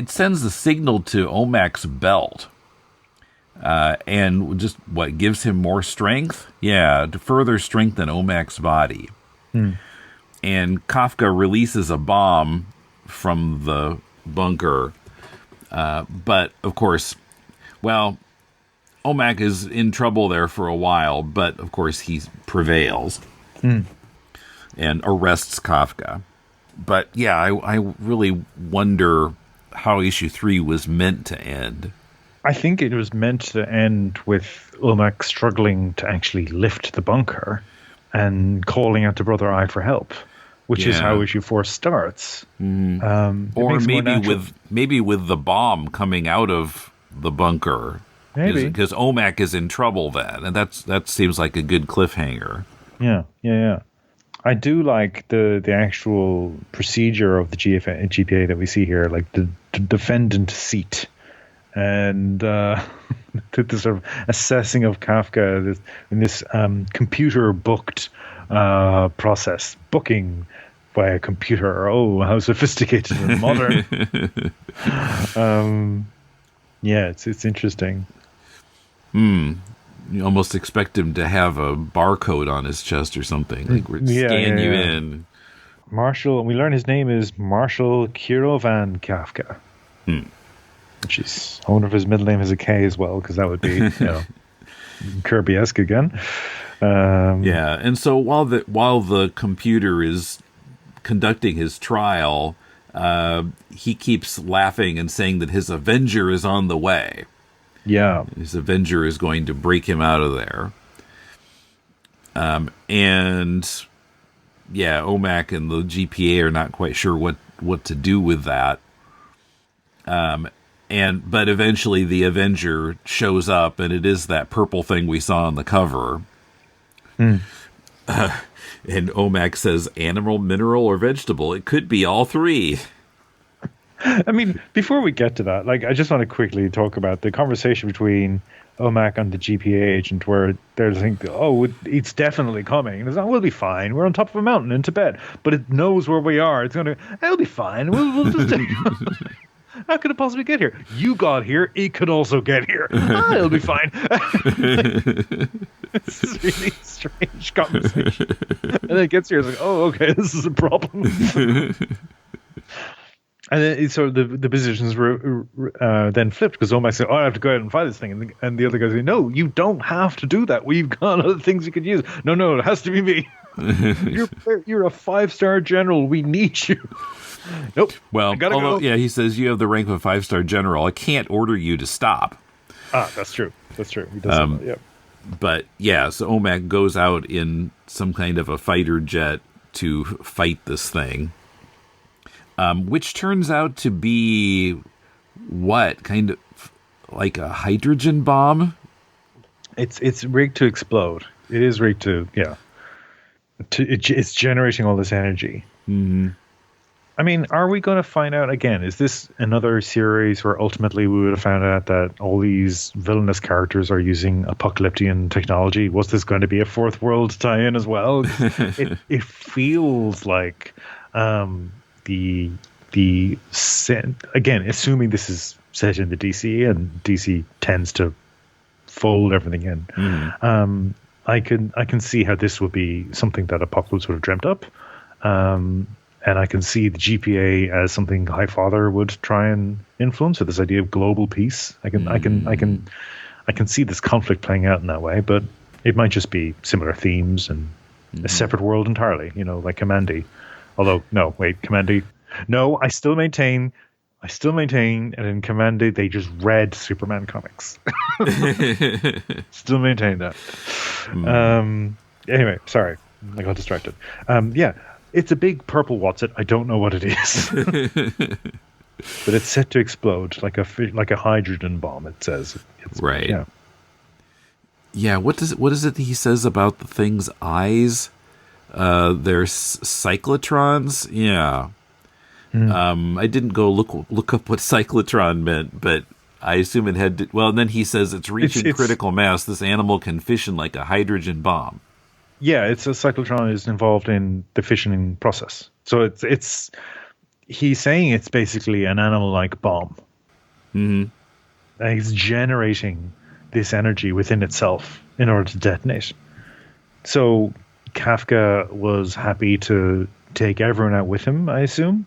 sends the signal to OMAC's belt. And just gives him more strength? Yeah, to further strengthen OMAC's body. And Kafka releases a bomb from the bunker. But, of course, OMAC is in trouble there for a while, but, of course, he prevails and arrests Kafka. But, yeah, I really wonder how issue 3 was meant to end. I think it was meant to end with OMAC struggling to actually lift the bunker and calling out to Brother Eye for help, which is how issue 4 starts. Or maybe with the bomb coming out of the bunker. Maybe. Because OMAC is in trouble then, and that seems like a good cliffhanger. Yeah. I do like the actual procedure of the GPA that we see here, like the defendant seat. And the sort of assessing of Kafka in this computer-booked process. Booking by a computer. Oh, how sophisticated and modern. It's interesting. You almost expect him to have a barcode on his chest or something. Like, scan you in. Marshall, we learn his name is Marshall Kirovan Kafka. Which is, I wonder if his middle name has a K as well, because that would be, Kirby-esque again. And so while the computer is conducting his trial, he keeps laughing and saying that his Avenger is on the way. Yeah. His Avenger is going to break him out of there. OMAC and the GPA are not quite sure what to do with that. But eventually the Avenger shows up, and it is that purple thing we saw on the cover. And OMAC says, animal, mineral, or vegetable. It could be all three. I mean, before we get to that, I just want to quickly talk about the conversation between OMAC and the GPA agent, where they're thinking, oh, it's definitely coming. And it's like, we'll be fine. We're on top of a mountain in Tibet, but it knows where we are. It's going to, it'll be fine. We'll just... How could it possibly get here? You got here. It could also get here. It'll be fine. This is a really strange conversation. And then it gets here. It's like, oh, okay, this is a problem. And then so the positions were then flipped, because OMAC said, I have to go out and fight this thing. And the other guy said, no, you don't have to do that. We've got other things you could use. No, it has to be me. You're a 5-star general. We need you. Nope. Well, although, he says you have the rank of a 5-star general. I can't order you to stop. That's true. He does say that, yeah. But so OMAC goes out in some kind of a fighter jet to fight this thing, which turns out to be what, kind of like a hydrogen bomb? It's rigged to explode. It is rigged to it's generating all this energy. Mm-hmm. I mean, are we going to find out again? Is this another series where ultimately we would have found out that all these villainous characters are using apocalyptic technology? Was this going to be a Fourth World tie-in as well? It feels like again, assuming this is set in the DC, and DC tends to fold everything in. Mm. I can see how this would be something that Apocalypse would have dreamt up. And I can see the GPA as something Highfather would try and influence, with this idea of global peace. I can see this conflict playing out in that way, but it might just be similar themes and a separate world entirely, like Kamandi. Although, no, wait, Kamandi. No, I still maintain and in Kamandi they just read Superman comics. Still maintain that. Anyway, sorry, I got distracted. Yeah, it's a big purple What's-It. I don't know what it is, but it's set to explode like a hydrogen bomb. It says. Right. Yeah. Yeah. What is it that he says about the thing's eyes? They're cyclotrons. Yeah. I didn't go look up what cyclotron meant, but I assume it had to, well, and then he says it's reaching critical mass. This animal can fission like a hydrogen bomb. Yeah, it's a cyclotron is involved in the fissioning process. So it's he's saying it's basically an animal-like bomb. And he's generating this energy within itself in order to detonate. So Kafka was happy to take everyone out with him, I assume.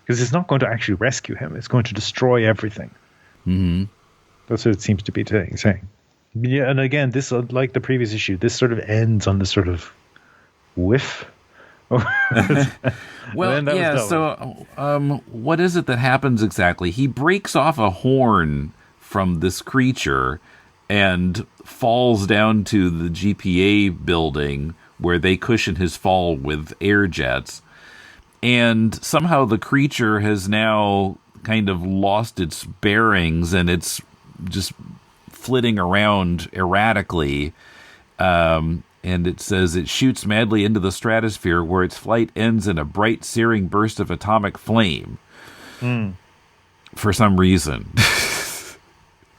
Because it's not going to actually rescue him. It's going to destroy everything. That's what it seems to be saying. Yeah, and again, this, like the previous issue, this sort of ends on this sort of whiff. Well, yeah, so what is it that happens exactly? He breaks off a horn from this creature and falls down to the GPA building where they cushion his fall with air jets. And somehow the creature has now kind of lost its bearings and it's just flitting around erratically. And it says it shoots madly into the stratosphere where its flight ends in a bright, searing burst of atomic flame. For some reason.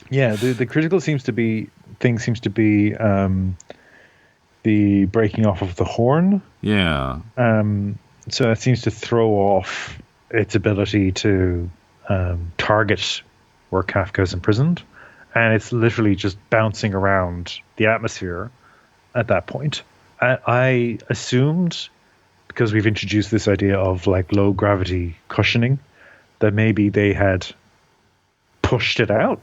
Yeah, the critical thing seems to be the breaking off of the horn. Yeah. So it seems to throw off its ability to target where Kafka is imprisoned. And it's literally just bouncing around the atmosphere at that point. I assumed, because we've introduced this idea of like low gravity cushioning, that maybe they had pushed it out,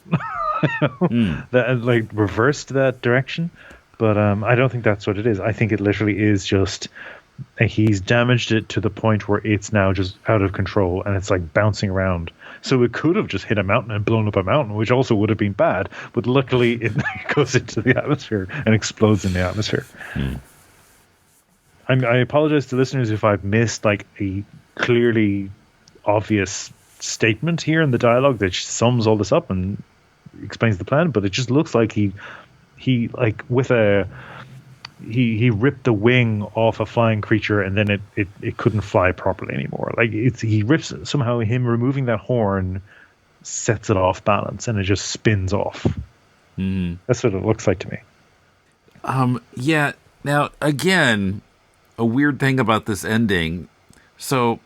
that like reversed that direction. But I don't think that's what it is. I think it literally is just he's damaged it to the point where it's now just out of control and it's like bouncing around. So it could have just hit a mountain and blown up a mountain, which also would have been bad. But luckily it goes into the atmosphere and explodes in the atmosphere. I apologize to listeners if I've missed like a clearly obvious statement here in the dialogue that sums all this up and explains the plan, but it just looks like he like with he ripped the wing off a flying creature and then it couldn't fly properly anymore. Like he rips it, somehow him removing that horn sets it off balance and it just spins off. That's what it looks like to me. Yeah. Now again, a weird thing about this ending. So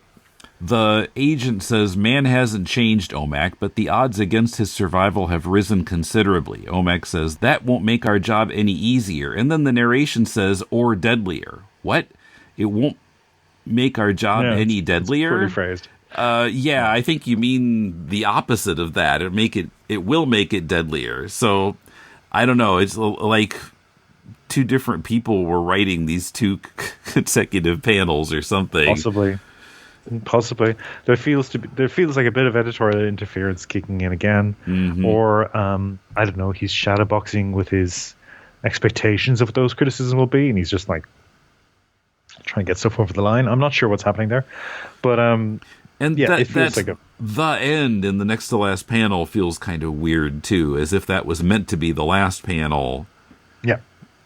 the agent says, man hasn't changed, OMAC, but the odds against his survival have risen considerably. OMAC says, that won't make our job any easier. And then the narration says, or deadlier. What? It won't make our job any deadlier? It's pretty phrased. Yeah, I think you mean the opposite of that. It will make it deadlier. So, I don't know. It's like two different people were writing these two consecutive panels or something. Possibly. There feels like a bit of editorial interference kicking in again, or I don't know. He's shadowboxing with his expectations of what those criticisms will be, and he's just like trying to get stuff over the line. I'm not sure what's happening there, but it feels like the end in the next to last panel feels kind of weird too, as if that was meant to be the last panel. Yeah,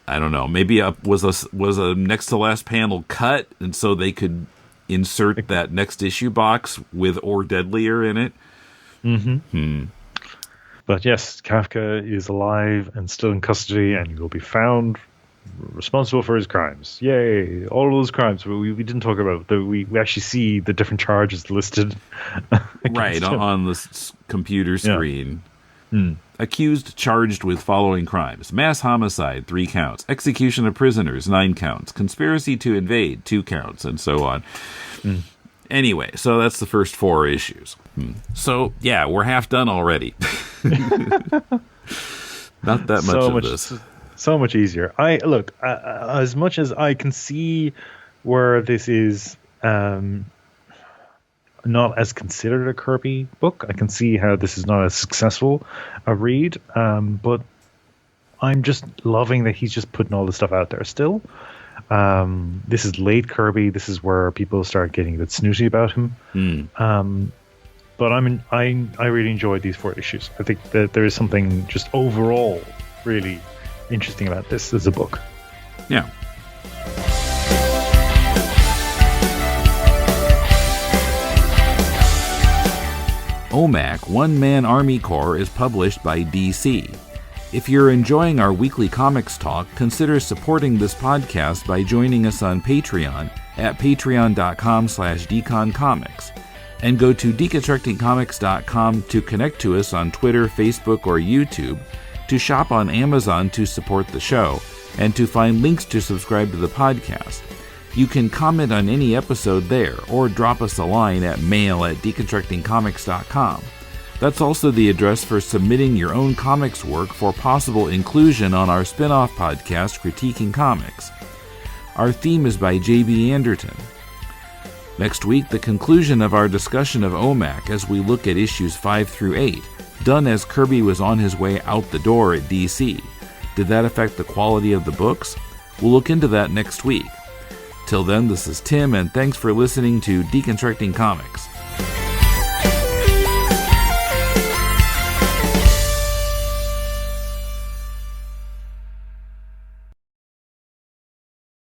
I don't know. Maybe was a next to last panel cut, and so they could insert that next issue box with or deadlier in it. But yes, Kafka is alive and still in custody, and he will be found responsible for his crimes. Yay! All of those crimes we didn't talk about. We actually see the different charges listed. Right on the computer screen. Accused charged with following crimes: mass homicide 3 counts, execution of prisoners 9 counts, conspiracy to invade 2 counts, and so on. Anyway, so that's the first 4 issues. So yeah, we're half done already. Not that much of this. So much easier. As much as I can see where this is not as considered a Kirby book, I can see how this is not as successful a read. But I'm just loving that he's just putting all this stuff out there still. This is late Kirby. This is where people start getting a bit snooty about him. But I really enjoyed these 4 issues. I think that there is something just overall really interesting about this as a book. Yeah. OMAC, One Man Army Corps, is published by DC. If you're enjoying our weekly comics talk, consider supporting this podcast by joining us on Patreon at patreon.com/deconcomics, and go to deconstructingcomics.com to connect to us on Twitter, Facebook, or YouTube, to shop on Amazon to support the show, and to find links to subscribe to the podcast. You can comment on any episode there, or drop us a line at mail@deconstructingcomics.com. That's also the address for submitting your own comics work for possible inclusion on our spin-off podcast, Critiquing Comics. Our theme is by J.B. Anderton. Next week, the conclusion of our discussion of OMAC as we look at issues 5 through 8, done as Kirby was on his way out the door at DC. Did that affect the quality of the books? We'll look into that next week. Till then, this is Tim, and thanks for listening to Deconstructing Comics.